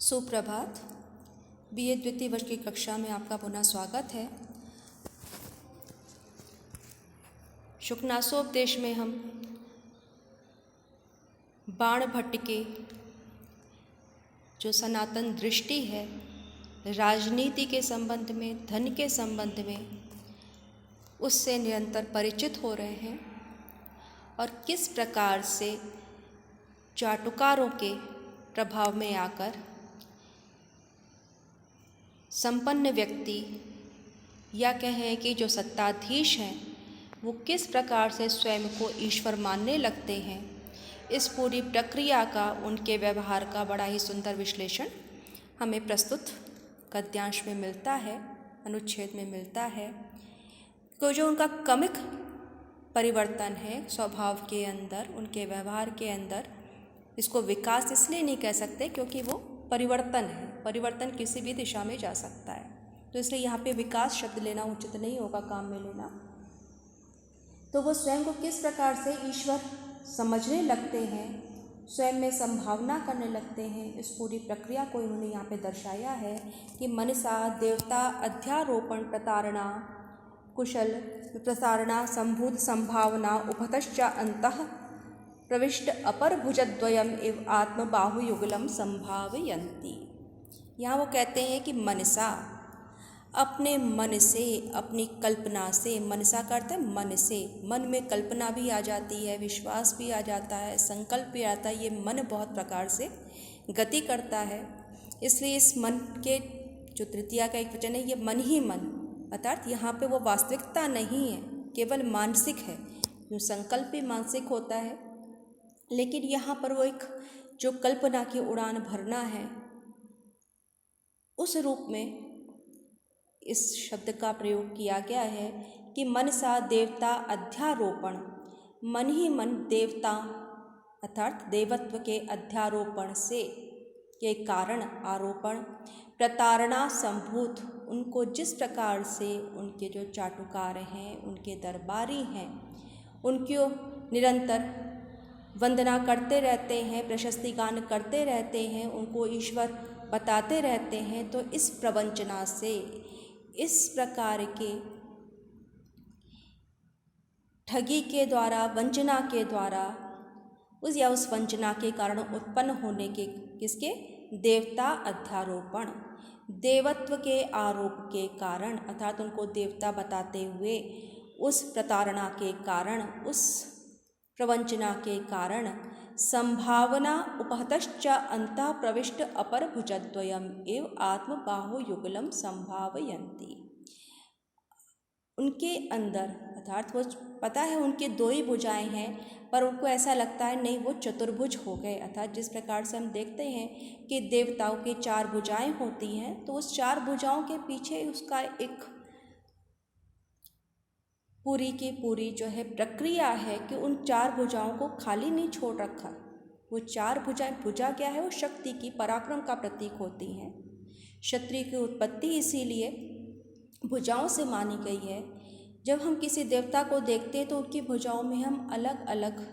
सुप्रभात। बीए द्वितीय वर्ष की कक्षा में आपका पुनः स्वागत है। शुकनासोपदेश में हम बाण भट्ट के जो सनातन दृष्टि है राजनीति के संबंध में, धन के संबंध में, उससे निरंतर परिचित हो रहे हैं और किस प्रकार से चाटुकारों के प्रभाव में आकर संपन्न व्यक्ति या कहें कि जो सत्ताधीश हैं वो किस प्रकार से स्वयं को ईश्वर मानने लगते हैं। इस पूरी प्रक्रिया का, उनके व्यवहार का बड़ा ही सुंदर विश्लेषण हमें प्रस्तुत गद्यांश में मिलता है, अनुच्छेद में मिलता है। तो जो उनका क्रमिक परिवर्तन है स्वभाव के अंदर, उनके व्यवहार के अंदर, इसको विकास इसलिए नहीं कह सकते क्योंकि वो परिवर्तन है। परिवर्तन किसी भी दिशा में जा सकता है, तो इसलिए यहाँ पे विकास शब्द लेना उचित नहीं होगा काम में लेना। तो वो स्वयं को किस प्रकार से ईश्वर समझने लगते हैं, स्वयं में संभावना करने लगते हैं, इस पूरी प्रक्रिया को इन्होंने यहाँ पे दर्शाया है कि मनसा देवता अध्यारोपण प्रतारणा कुशल प्रसारणा संभूत संभावना उपतश्च अंतः प्रविष्ट अपर भुजद्वयम एव आत्मबाहुयुगलम संभावयन्ति। यहाँ वो कहते हैं कि मनसा, अपने मन से, अपनी कल्पना से, मनसा का अर्थ है मन से, मन में कल्पना भी आ जाती है, विश्वास भी आ जाता है, संकल्प भी आता है। ये मन बहुत प्रकार से गति करता है, इसलिए इस मन के जो तृतीया का एक वचन है ये मन ही मन, अर्थात यहाँ पे वो वास्तविकता नहीं है, केवल मानसिक है। जो संकल्प भी मानसिक होता है, लेकिन यहाँ पर वो एक जो कल्पना की उड़ान भरना है, उस रूप में इस शब्द का प्रयोग किया गया है कि मनसा देवता अध्यारोपण, मन ही मन देवता अर्थात देवत्व के अध्यारोपण से के कारण आरोपण, प्रतारणा संभूत, उनको जिस प्रकार से उनके जो चाटुकार हैं, उनके दरबारी हैं, उनको निरंतर वंदना करते रहते हैं, प्रशस्ति गान करते रहते हैं, उनको ईश्वर बताते रहते हैं। तो इस प्रवंचना से, इस प्रकार के ठगी के द्वारा, वंचना के द्वारा, उस वंचना के कारण उत्पन्न होने के किसके देवता अध्यारोपण, देवत्व के आरोप के कारण, अर्थात उनको देवता बताते हुए उस प्रतारणा के कारण, उस प्रवंचना के कारण संभावना उपहतश्च अंतः प्रविष्ट अपर भुजद्वयम एव आत्मबाहुयुगलम संभावयन्ति। उनके अंदर, अर्थात वो पता है उनके दो ही भुजाएं हैं, पर उनको ऐसा लगता है नहीं वो चतुर्भुज हो गए। अर्थात जिस प्रकार से हम देखते हैं कि देवताओं की चार भुजाएं होती हैं, तो उस चार भुजाओं के पीछे उसका एक पूरी की पूरी जो है प्रक्रिया है कि उन चार भुजाओं को खाली नहीं छोड़ रखा। वो चार भुजाएं, भुजा क्या है, वो शक्ति की, पराक्रम का प्रतीक होती हैं। क्षत्रिय की उत्पत्ति इसीलिए भुजाओं से मानी गई है। जब हम किसी देवता को देखते हैं तो उनकी भुजाओं में हम अलग अलग,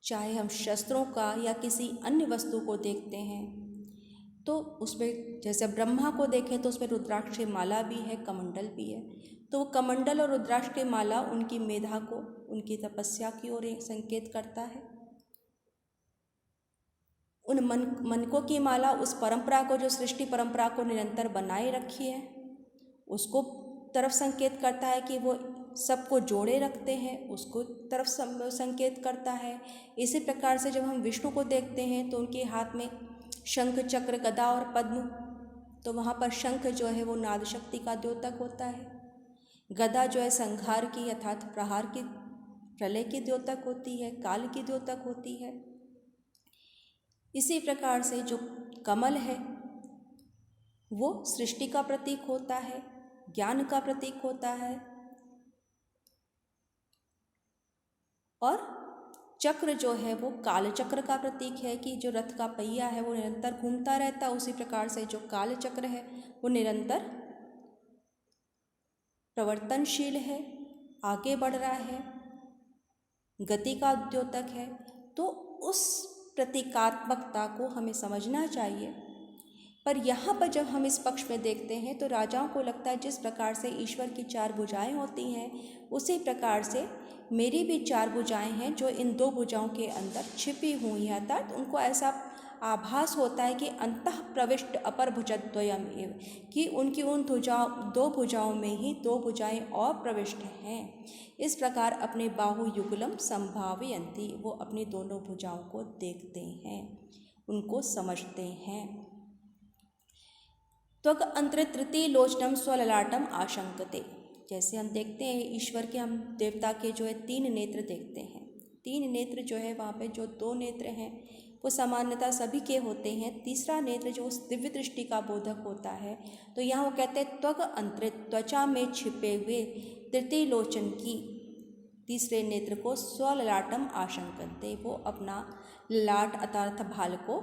चाहे हम शस्त्रों का या किसी अन्य वस्तु को देखते हैं, तो उसमें जैसे ब्रह्मा को देखें तो उसमें रुद्राक्ष की माला भी है, कमंडल भी है। तो वो कमंडल और रुद्राक्ष की माला उनकी मेधा को, उनकी तपस्या की ओर संकेत करता है। उन मनकों की माला उस परंपरा को, जो सृष्टि परंपरा को निरंतर बनाए रखी है, उसको तरफ संकेत करता है कि वो सबको जोड़े रखते हैं, उसको तरफ संकेत करता है। इसी प्रकार से जब हम विष्णु को देखते हैं तो उनके हाथ में शंख, चक्र, गदा और पद्म, तो वहाँ पर शंख जो है वो नाद शक्ति का द्योतक होता है, गदा जो है संहार की अर्थात प्रहार की, प्रलय की द्योतक होती है, काल की द्योतक होती है। इसी प्रकार से जो कमल है वो सृष्टि का प्रतीक होता है, ज्ञान का प्रतीक होता है, और चक्र जो है वो काल चक्र का प्रतीक है कि जो रथ का पहिया है वो निरंतर घूमता रहता है। उसी प्रकार से जो काल चक्र है वो निरंतर प्रवर्तनशील है, आगे बढ़ रहा है, गति का द्योतक है। तो उस प्रतीकात्मकता को हमें समझना चाहिए। पर यहाँ पर जब हम इस पक्ष में देखते हैं तो राजाओं को लगता है जिस प्रकार से ईश्वर की 4 भुजाएं होती हैं उसी प्रकार से मेरी भी 4 भुजाएं हैं जो इन 2 भुजाओं के अंदर छिपी हुई हैं। अर्थात उनको ऐसा आभास होता है कि अंतः प्रविष्ट अपर भुजद्वयम एव, कि उनकी उन 2 भुजाओं में ही 2 भुजाएं और प्रविष्ट हैं। इस प्रकार अपने बाहु युगलम संभावयन्ति, वो अपनी दोनों भुजाओं को देखते हैं, उनको समझते हैं। त्वग अंतरे तृतीय लोचनम स्वललाटम आशंकते, जैसे हम देखते हैं ईश्वर के, हम देवता के जो है 3 नेत्र देखते हैं। 3 नेत्र जो है वहाँ पे जो 2 नेत्र हैं वो सामान्यतः सभी के होते हैं। तीसरा नेत्र जो उस दिव्य दृष्टि का बोधक होता है, तो यहाँ वो कहते हैं त्वग अंतरे, त्वचा में छिपे हुए तृतीय लोचन की तीसरे नेत्र को स्वललाटम आशंकते, वो अपना ललाट अर्थात भाल को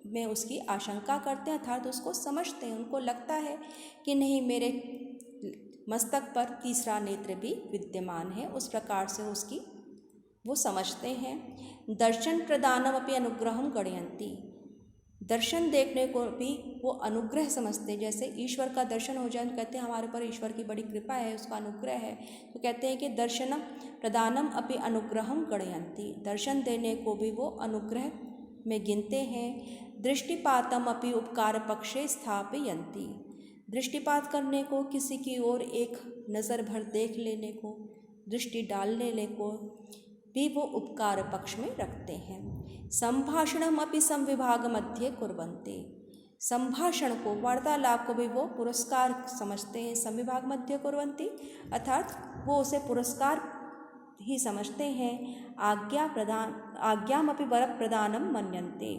में उसकी आशंका करते हैं, अर्थात उसको समझते हैं। उनको लगता है कि नहीं, मेरे मस्तक पर तीसरा नेत्र भी विद्यमान है, उस प्रकार से उसकी वो समझते हैं। दर्शन प्रदानम अपि अनुग्रहम गणयन्ति, दर्शन देखने को भी वो अनुग्रह समझते हैं। जैसे ईश्वर का दर्शन हो जाए, कहते हैं हमारे ऊपर ईश्वर की बड़ी कृपा है, उसका अनुग्रह है, तो कहते हैं कि दर्शनम प्रदानम अपि अनुग्रहम गणयन्ति, दर्शन देने को भी वो अनुग्रह में गिनते हैं। दृष्टिपातम अपि उपकार पक्षे स्थापयन्ति, दृष्टिपात करने को, किसी की ओर एक नज़र भर देख लेने को, दृष्टि डाल लेने को भी वो उपकार पक्ष में रखते हैं। संभाषणम अपि संविभाग मध्य कुर्वन्ति, संभाषण को, वार्तालाप को भी वो पुरस्कार समझते हैं। संविभाग मध्य कुर्वन्ति अर्थात वो उसे पुरस्कार ही समझते हैं। आज्ञाम अपि वर प्रदानम मन्यन्ते,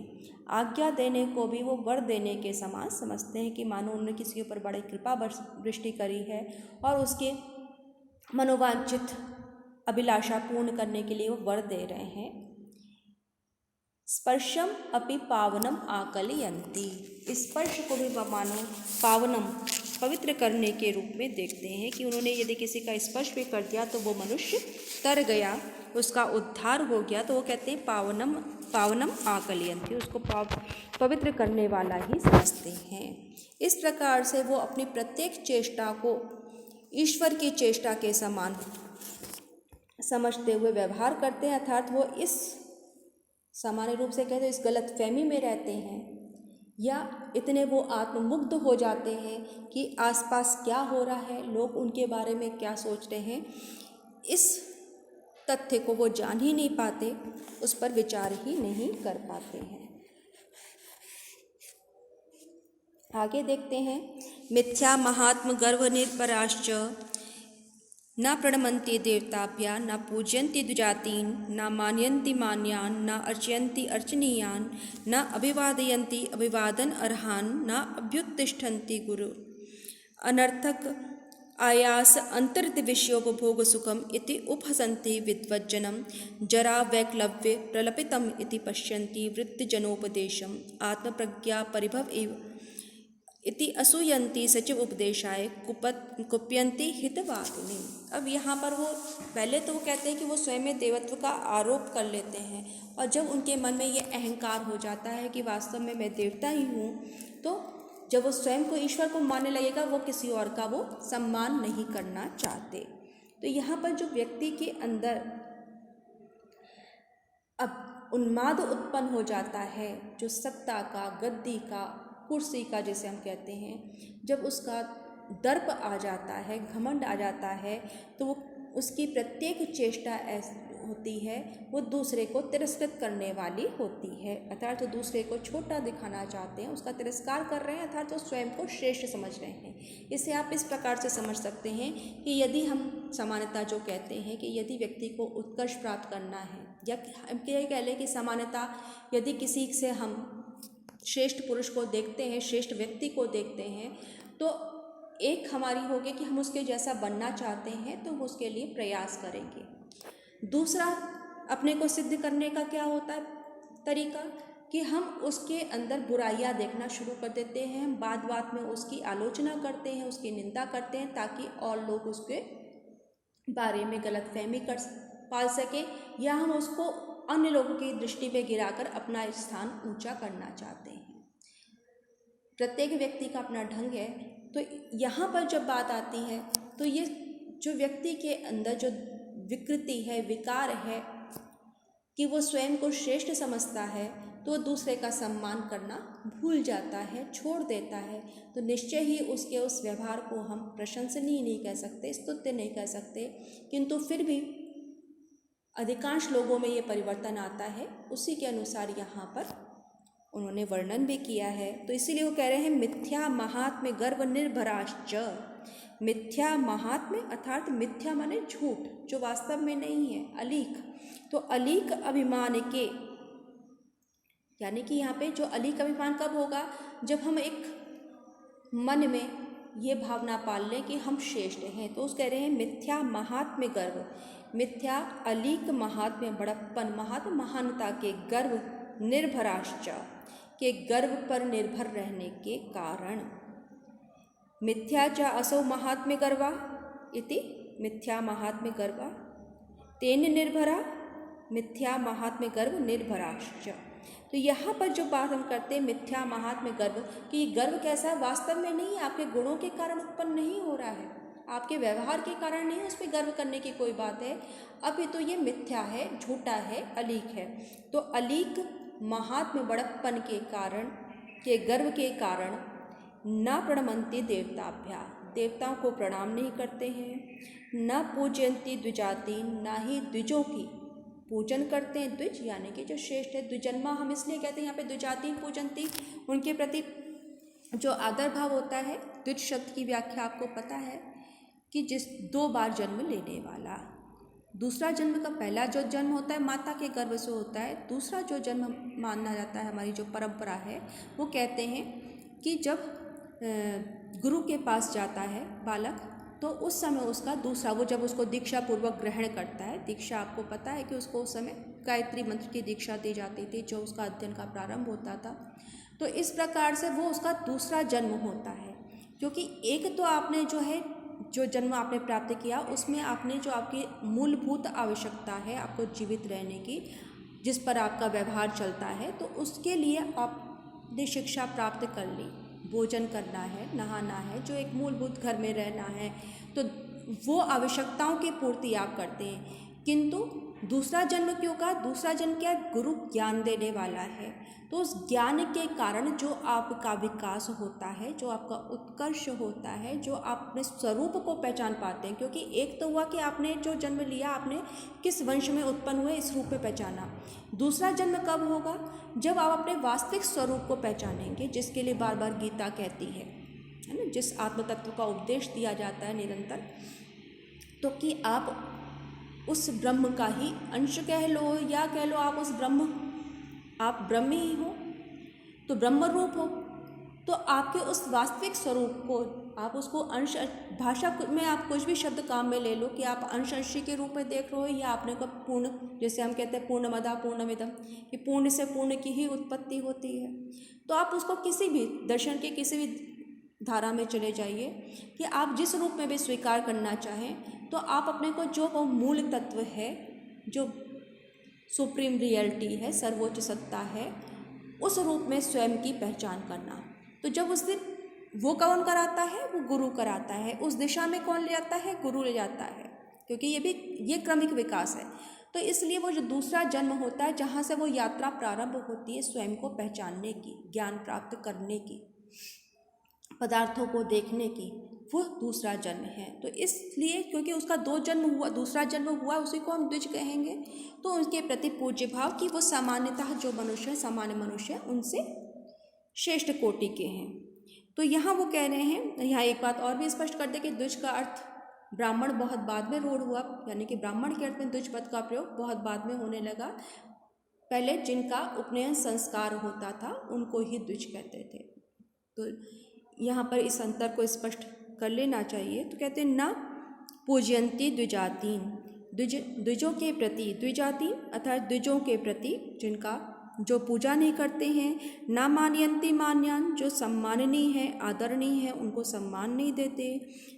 आज्ञा देने को भी वो वर देने के समान समझते हैं कि मानो उन्होंने किसी के ऊपर बड़ी कृपा वृष्टि करी है और उसके मनोवांछित अभिलाषा पूर्ण करने के लिए वो वर दे रहे हैं। स्पर्शम अपि पावनम आकलयन्ति, स्पर्श को भी मानो पावनम, पवित्र करने के रूप में देखते हैं कि उन्होंने यदि किसी का स्पर्श भी कर दिया तो वो मनुष्य तर गया, उसका उद्धार हो गया, तो वो कहते हैं पावनम आकलयन्ति, उसको पवित्र करने वाला ही समझते हैं। इस प्रकार से वो अपनी प्रत्येक चेष्टा को ईश्वर की चेष्टा के समान समझते हुए व्यवहार करते हैं, अर्थात वो इस सामान्य रूप से कहते हैं इस गलत फहमी में रहते हैं या इतने वो आत्ममुग्ध हो जाते हैं कि आसपास क्या हो रहा है, लोग उनके बारे में क्या सोच रहे हैं, इस तथ्य को वो जान ही नहीं पाते, उस पर विचार ही नहीं कर पाते हैं। आगे देखते हैं, मिथ्या महात्म गर्व निर्पराश्च न प्रणमन्ति देवताभ्या न पूजयन्ति द्विजातीन न मानयन्ति मान्यान न अर्चयन्ति अर्चनीयान न अभिवादयन्ति अभिवादन अर्हान न अभ्युत्तिष्ठन्ति गुरु अनर्थक आयास अंतर्त विषयोपभोग सुखम इति उपहसन्ति विद्वज्जनम जरा वैक्लव्य प्रलपितम इति पश्यन्ति वृत्तिजनोपदेशम आत्मप्रज्ञा परिभव एव इति असूयन्ति सचिव उपदेशाय कुप्यन्ति हितवादिनी। अब यहाँ पर वो पहले तो वो कहते हैं कि वो स्वयं में देवत्व का आरोप कर लेते हैं, और जब उनके मन में ये अहंकार हो जाता है कि वास्तव में मैं देवता ही हूँ, तो जब वो स्वयं को ईश्वर को मानने लगेगा, वो किसी और का वो सम्मान नहीं करना चाहते। तो यहाँ पर जो व्यक्ति के अंदर अब उन्माद उत्पन्न हो जाता है, जो सत्ता का, गद्दी का, कुर्सी का जिसे हम कहते हैं, जब उसका दर्प आ जाता है, घमंड आ जाता है, तो वो उसकी प्रत्येक चेष्टा ऐसी होती है, वो दूसरे को तिरस्कृत करने वाली होती है, अर्थात तो दूसरे को छोटा दिखाना चाहते हैं, उसका तिरस्कार कर रहे हैं, अर्थात तो स्वयं को श्रेष्ठ समझ रहे हैं। इसे आप इस प्रकार से समझ सकते हैं कि यदि हम सामान्यता जो कहते हैं कि यदि व्यक्ति को उत्कर्ष प्राप्त करना है, या हम ये कह लें कि सामान्यता यदि किसी से हम श्रेष्ठ पुरुष को देखते हैं, श्रेष्ठ व्यक्ति को देखते हैं, तो एक हमारी होगी कि हम उसके जैसा बनना चाहते हैं, तो हम उसके लिए प्रयास करेंगे। दूसरा अपने को सिद्ध करने का क्या होता है तरीका, कि हम उसके अंदर बुराइयां देखना शुरू कर देते हैं, हम बात बात में उसकी आलोचना करते हैं, उसकी निंदा करते हैं, ताकि और लोग उसके बारे में गलतफहमी कर पाल सकें, या हम उसको अन्य लोगों की दृष्टि पे गिराकर अपना स्थान ऊंचा करना चाहते हैं। प्रत्येक व्यक्ति का अपना ढंग है। तो यहाँ पर जब बात आती है तो ये जो व्यक्ति के अंदर जो विकृति है, विकार है कि वो स्वयं को श्रेष्ठ समझता है, तो दूसरे का सम्मान करना भूल जाता है, छोड़ देता है। तो निश्चय ही उसके उस व्यवहार को हम प्रशंसनीय नहीं कह सकते, स्तुत्य नहीं कह सकते, किंतु फिर भी अधिकांश लोगों में ये परिवर्तन आता है। उसी के अनुसार यहाँ पर उन्होंने वर्णन भी किया है। तो इसीलिए वो कह रहे हैं मिथ्या महात्म्य गर्व निर्भराश्च। मिथ्या महात्म्य अर्थात मिथ्या माने झूठ, जो वास्तव में नहीं है, अलीक। तो अलीक अभिमान के, यानी कि यहाँ पे जो अलीक अभिमान कब होगा, जब हम एक मन में ये भावना पाल लें कि हम श्रेष्ठ हैं। तो उस कह रहे हैं मिथ्या महात्म्य गर्व, मिथ्या अलीक महात्म्य बड़प्पन, महात्म महानता के गर्व, निर्भराश्च के गर्व पर निर्भर रहने के कारण। मिथ्या च असौ महात्म्य गर्वा इति मिथ्या महात्म्य गर्वा तेन निर्भरा मिथ्या महात्म्य गर्व निर्भराश्च। तो यहाँ पर जो बात हम करते हैं मिथ्या महात्म्य गर्व, कि ये गर्व कैसा है, वास्तव में नहीं, आपके गुणों के कारण उत्पन्न नहीं हो रहा है, आपके व्यवहार के कारण नहीं, उस पर गर्व करने की कोई बात है। अभी तो ये मिथ्या है, झूठा है, अलीक है। तो अलीक महात्म्य बड़प्पन के कारण, के गर्व के कारण न प्रणमन्ति देवताभ्या, देवताओं को प्रणाम नहीं करते हैं, न पूजयन्ति द्विजाति, न ही द्विजों की पूजन करते हैं। द्विज यानी कि जो श्रेष्ठ है, द्विजन्मा हम इसलिए कहते हैं यहाँ पे द्विजाति पूजन्ति, उनके प्रति जो आदर भाव होता है। द्विज शब्द की व्याख्या आपको पता है कि जिस 2 बार जन्म लेने वाला। दूसरा जन्म का पहला जो जन्म होता है माता के गर्भ से होता है। दूसरा जो जन्म माना जाता है, हमारी जो परंपरा है, वो कहते हैं कि जब गुरु के पास जाता है बालक, तो उस समय उसका दूसरा, वो जब उसको दीक्षा पूर्वक ग्रहण करता है, दीक्षा आपको पता है कि उसको उस समय गायत्री मंत्र की दीक्षा दी जाती थी, जो उसका अध्ययन का प्रारंभ होता था। तो इस प्रकार से वो उसका दूसरा जन्म होता है, क्योंकि एक तो आपने जो है, जो जन्म आपने प्राप्त किया, उसमें आपने जो आपकी मूलभूत आवश्यकता है आपको जीवित रहने की, जिस पर आपका व्यवहार चलता है, तो उसके लिए आपने शिक्षा प्राप्त कर ली। भोजन करना है, नहाना है, जो एक मूलभूत घर में रहना है, तो वो आवश्यकताओं की पूर्ति आप करते हैं। किंतु दूसरा जन्म क्यों कहा? दूसरा जन्म क्या? गुरु ज्ञान देने वाला है। तो उस ज्ञान के कारण जो आपका विकास होता है, जो आपका उत्कर्ष होता है, जो आप अपने स्वरूप को पहचान पाते हैं। क्योंकि एक तो हुआ कि आपने जो जन्म लिया, आपने किस वंश में उत्पन्न हुए, इस रूप में पहचाना। दूसरा जन्म कब होगा? जब आप अपने वास्तविक स्वरूप को पहचानेंगे, जिसके लिए बार बार गीता कहती है ना, जिस आत्म तत्व का उपदेश दिया जाता है निरंतर, तो कि आप उस ब्रह्म का ही अंश कह लो या कह लो आप उस ब्रह्म, आप ब्रह्म ही हो, तो ब्रह्म रूप हो। तो आपके उस वास्तविक स्वरूप को आप उसको अंश, भाषा में आप कुछ भी शब्द काम में ले लो कि आप अंश अंशी के रूप में देख रहे हो, या आपने को पूर्ण, जैसे हम कहते हैं पूर्णमदा पूर्णमिदम, कि पूर्ण से पूर्ण की ही उत्पत्ति होती है। तो आप उसको किसी भी दर्शन के किसी भी धारा में चले जाइए कि आप जिस रूप में भी स्वीकार करना चाहें, तो आप अपने को जो वो मूल तत्व है, जो सुप्रीम रियलिटी है, सर्वोच्च सत्ता है, उस रूप में स्वयं की पहचान करना। तो जब उस दिन वो कौन कराता है? वो गुरु कराता है। उस दिशा में कौन ले जाता है? गुरु ले जाता है, क्योंकि ये क्रमिक विकास है। तो इसलिए वो जो दूसरा जन्म होता है, जहाँ से वो यात्रा प्रारंभ होती है स्वयं को पहचानने की, ज्ञान प्राप्त करने की, पदार्थों को देखने की, वो दूसरा जन्म है। तो इसलिए क्योंकि उसका 2 जन्म हुआ, दूसरा जन्म हुआ, उसी को हम द्विज कहेंगे। तो उनके प्रति पूज्य भाव कि वो सामान्यतः जो मनुष्य है, सामान्य मनुष्य है, उनसे श्रेष्ठ कोटि के हैं। तो यहाँ वो कह रहे हैं, यहाँ एक बात और भी स्पष्ट कर दे कि द्विज का अर्थ ब्राह्मण बहुत बाद में रूढ़ हुआ, यानी कि ब्राह्मण के अर्थ में द्विज पद का प्रयोग बहुत बाद में होने लगा। पहले जिनका उपनयन संस्कार होता था उनको ही द्विज कहते थे। तो यहाँ पर इस अंतर को स्पष्ट कर लेना चाहिए। तो कहते हैं न पूजयन्ति द्विजातीन, द्विजों के प्रति, द्विजातीन अर्थात द्विजों के प्रति जिनका जो पूजा नहीं करते हैं, ना मानयन्ति मान्यान, जो सम्माननीय है, आदरणीय है, उनको सम्मान नहीं देते,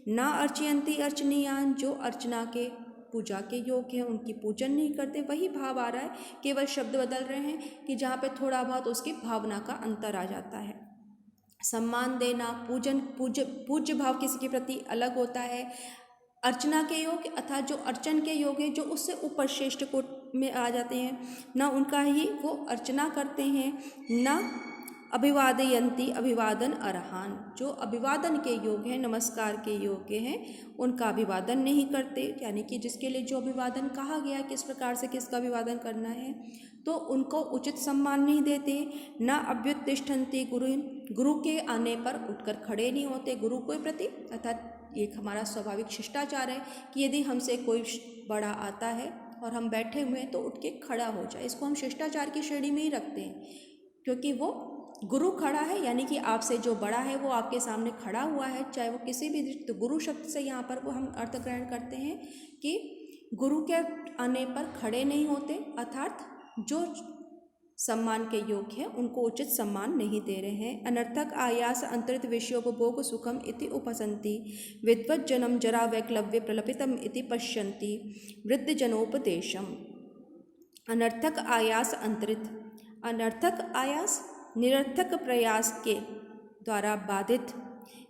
ना अर्चयन्ति अर्चनीयान, जो अर्चना के पूजा के योग्य हैं, उनकी पूजन नहीं करते। वही भाव आ रहा है, केवल शब्द बदल रहे हैं कि जहाँ पे थोड़ा बहुत उसकी भावना का अंतर आ जाता है। सम्मान देना, पूज्य भाव किसी के प्रति अलग होता है। अर्चना के योग अर्थात जो अर्चन के योग है, जो उससे ऊपर श्रेष्ठ कोट में आ जाते हैं, ना उनका ही वो अर्चना करते हैं, ना अभिवादयंती अभिवादन अर्हान, जो अभिवादन के योग हैं, नमस्कार के योग्य हैं, उनका अभिवादन नहीं करते। यानी कि जिसके लिए जो अभिवादन कहा गया किस प्रकार से किसका अभिवादन करना है, तो उनको उचित सम्मान नहीं देते। ना अभ्युत्तिष्ठन्ति गुरु के आने पर उठकर खड़े नहीं होते गुरु के प्रति, अर्थात एक हमारा स्वाभाविक शिष्टाचार है कि यदि हमसे कोई बड़ा आता है और हम बैठे हुए हैं तो उठ के खड़ा हो जाए। इसको हम शिष्टाचार की श्रेणी में ही रखते हैं, क्योंकि वो गुरु खड़ा है, यानी कि आपसे जो बड़ा है वो आपके सामने खड़ा हुआ है, चाहे वो किसी भी तो गुरु शब्द से यहाँ पर वो हम अर्थ ग्रहण करते हैं कि गुरु के आने पर खड़े नहीं होते, अर्थात जो सम्मान के योग्य है उनको उचित सम्मान नहीं दे रहे हैं। अनर्थक आयास अंतरित विषयोपभोग सुखम इति उपसंति, विद्वत जनम जरा वैक्लव्य प्रलपितम इति पश्यन्ति, वृद्ध जनोपदेशम। अनर्थक आयास अंतरित, अनर्थक आयास निरर्थक प्रयास के द्वारा बाधित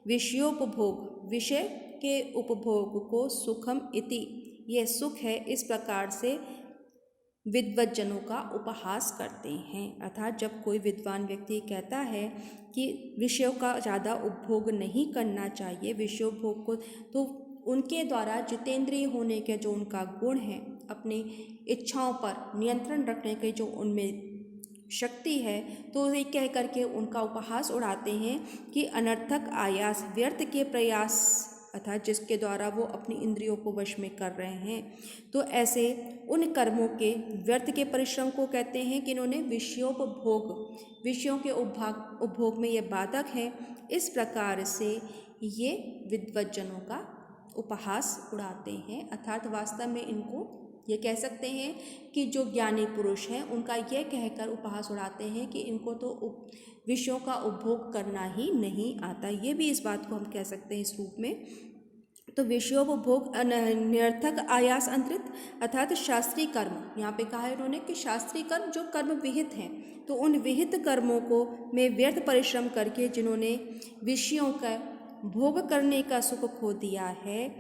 विषयोपभोग, विषय के उपभोग को सुखम इति, यह सुख है, इस प्रकार से विद्वत जनों का उपहास करते हैं। अर्थात जब कोई विद्वान व्यक्ति कहता है कि विषयों का ज़्यादा उपभोग नहीं करना चाहिए, विषयोपभोग को, तो उनके द्वारा जितेंद्रिय होने के जो उनका गुण है, अपनी इच्छाओं पर नियंत्रण रखने के जो उनमें शक्ति है, तो ये कह करके उनका उपहास उड़ाते हैं कि अनर्थक आयास, व्यर्थ के प्रयास, अर्थात जिसके द्वारा वो अपनी इंद्रियों को वश में कर रहे हैं, तो ऐसे उन कर्मों के व्यर्थ के परिश्रम को कहते हैं कि इन्होंने विषयोपभोग, विषयों के उपभोग में ये बाधक हैं। इस प्रकार से ये विद्वत जनों का उपहास उड़ाते हैं, अर्थात वास्तव में इनको ये कह सकते हैं कि जो ज्ञानी पुरुष हैं उनका ये कहकर उपहास उड़ाते हैं कि इनको तो विषयों का उपभोग करना ही नहीं आता। ये भी इस बात को हम कह सकते हैं इस रूप में। तो विषयोपभोग निरर्थक आयास अंतरित, अर्थात शास्त्रीय कर्म, यहाँ पे कहा है उन्होंने कि शास्त्रीय कर्म जो कर्म विहित हैं, तो उन विहित कर्मों को में व्यर्थ परिश्रम करके जिन्होंने विषयों का भोग करने का सुख खो दिया है,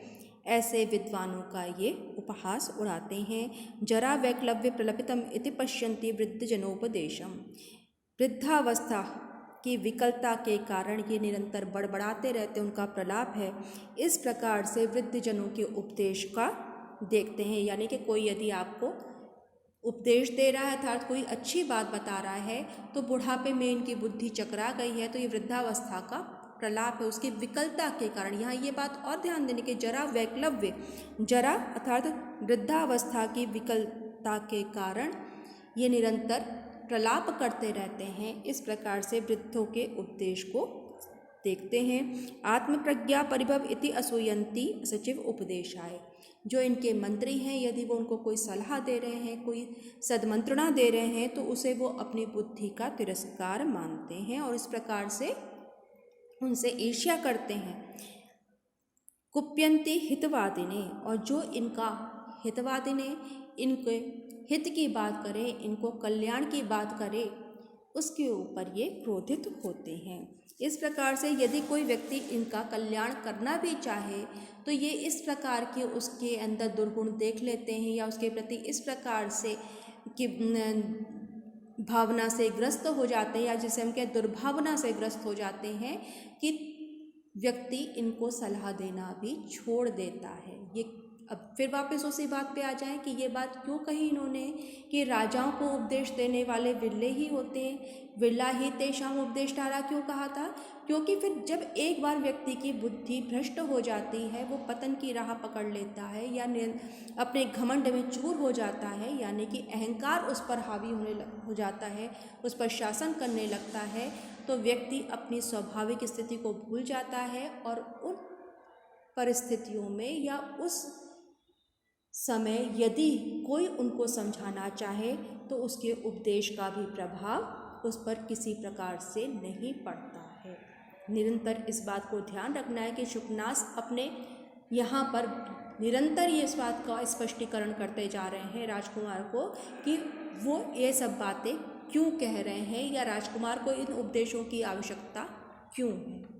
ऐसे विद्वानों का ये उपहास उड़ाते हैं। जरा वैक्लव्य प्रलपितम इति पश्यन्ति वृद्ध जनोपदेशम, वृद्धावस्था की विकलता के कारण ये निरंतर बड़बड़ाते रहते, उनका प्रलाप है। इस प्रकार से वृद्ध जनों के उपदेश का देखते हैं, यानी कि कोई यदि आपको उपदेश दे रहा है, अर्थात कोई अच्छी बात बता रहा है, तो बुढ़ापे में इनकी बुद्धि चकरा गई है, तो ये वृद्धावस्था का प्रलाप है, उसकी विकलता के कारण। यहाँ ये बात और ध्यान देने की, जरा वैक्लव्य, जरा अर्थात वृद्धावस्था की विकलता के कारण ये निरंतर प्रलाप करते रहते हैं। इस प्रकार से वृद्धों के उपदेश को देखते हैं। आत्मप्रज्ञा परिभव इति असूयन्ति सचिव उपदेशाय, जो इनके मंत्री हैं, यदि वो उनको कोई सलाह दे रहे हैं, कोई सद्मंत्रणा दे रहे हैं, तो उसे वो अपनी बुद्धि का तिरस्कार मानते हैं और इस प्रकार से उनसे ईर्ष्या करते हैं। कुप्यन्ति हितवादिने, और जो इनका हितवादिने, इनके हित की बात करे, इनको कल्याण की बात करे, उसके ऊपर ये क्रोधित होते हैं। इस प्रकार से यदि कोई व्यक्ति इनका कल्याण करना भी चाहे, तो ये इस प्रकार के उसके अंदर दुर्गुण देख लेते हैं या उसके प्रति इस प्रकार से कि भावना से ग्रस्त हो जाते हैं, या जिसे हम कहते दुर्भावना से ग्रस्त हो जाते हैं कि व्यक्ति इनको सलाह देना भी छोड़ देता है। ये अब फिर वापस उसी बात पे आ जाएं कि ये बात क्यों कही इन्होंने कि राजाओं को उपदेश देने वाले विरले ही होते हैं, विरला ही तेषाम उपदेष्टारा क्यों कहा था? क्योंकि फिर जब एक बार व्यक्ति की बुद्धि भ्रष्ट हो जाती है, वो पतन की राह पकड़ लेता है या अपने घमंड में चूर हो जाता है, यानी कि अहंकार उस पर हावी हो जाता है, उस पर शासन करने लगता है, तो व्यक्ति अपनी स्वाभाविक स्थिति को भूल जाता है और उन परिस्थितियों में या उस समय यदि कोई उनको समझाना चाहे तो उसके उपदेश का भी प्रभाव उस पर किसी प्रकार से नहीं पड़ता है। निरंतर इस बात को ध्यान रखना है कि शुकनास अपने यहाँ पर निरंतर ये इस बात का स्पष्टीकरण करते जा रहे हैं राजकुमार को कि वो ये सब बातें क्यों कह रहे हैं या राजकुमार को इन उपदेशों की आवश्यकता क्यों है।